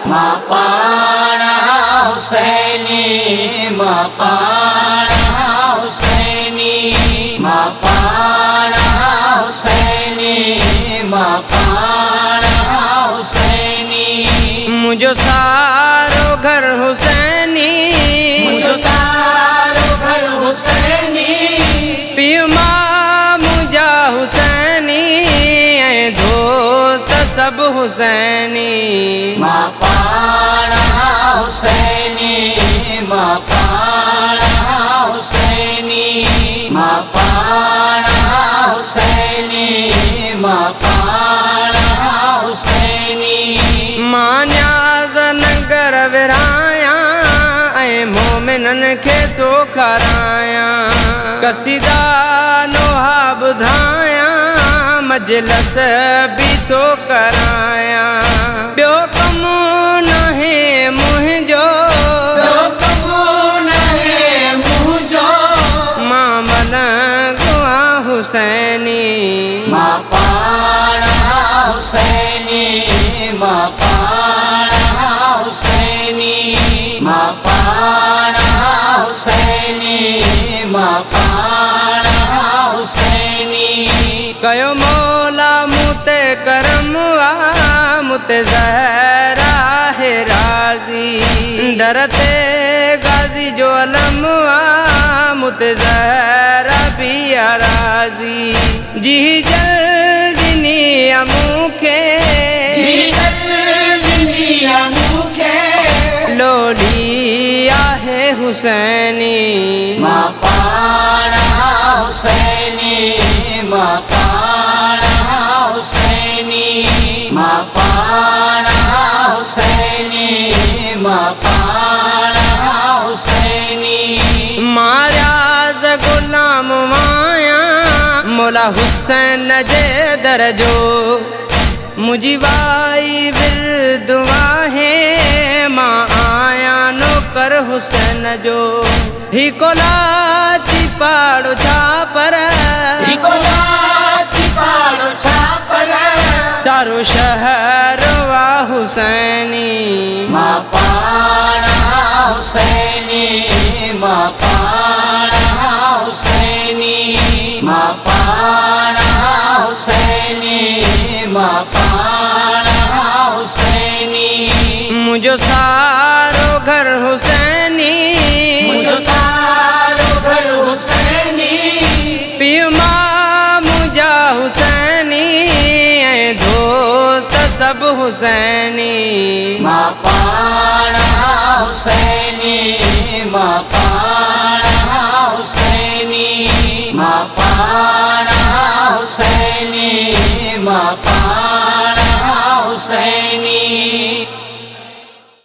मापाड़ा हुसैनी मापाड़ा हुसैनी मापाड़ा हुसैनी मापाड़ा हुसैनी मुझो सारो घर हुसैनी मुझो सारो घर हुसैनी पियो मां मुझा हुसैनी ऐं दोस्त सब हुसैनी मापाड़ा हुसैनी मापाड़ा हुसैनी मापाड़ा हुसैनी मापाड़ा हुसैनी मां न्याज़ नगर विरहायां ऐं मोमिनन खे थो खारायां कसीदा लोहा ॿुधायां मजलिस बि थो करायां ॿियो कमु नाहे मुंहिंजो मां मलंगो आहियां हुसैनी मापाड़ा हुसैनी मापाड़ा हुसैनी मापाड़ा हुसैनी मापाड़ा हुसैनी कयो मौला मुते करम आ मुते ज़हरा है राज़ी दर ते गाज़ी जो अलम आ मुते ज़हरा भी राज़ी जी जल्दी मूंखे लोली आहे हुसैनी मापाड़ा हुसैनी मापाड़ा हुसैनी मापाड़ा हुसैनी मापाड़ा हुसैनी महाराज गुलाम माया मौला हुसैन जे दरजो मुझी वाई बिरदुआ है मां आया नौकर हुसैन जो ही कोलाची पाड़ो छापर तारो शहर वा हुसैनी मापाड़ा हुसैनी मापाड़ा हुसैनी मापाड़ा हुसैनी मापाड़ा हुसैनी मुझो सारो घर हुसैनी मुझो सारो घर हुसैनी पियो मां मुझा हुसैनी ऐं दोस्त सब हुसैनी मापाड़ा हुसैनी मापाड़ा हुसैनी मापाड़ा हुसैनी मापाड़ा हुसैनी।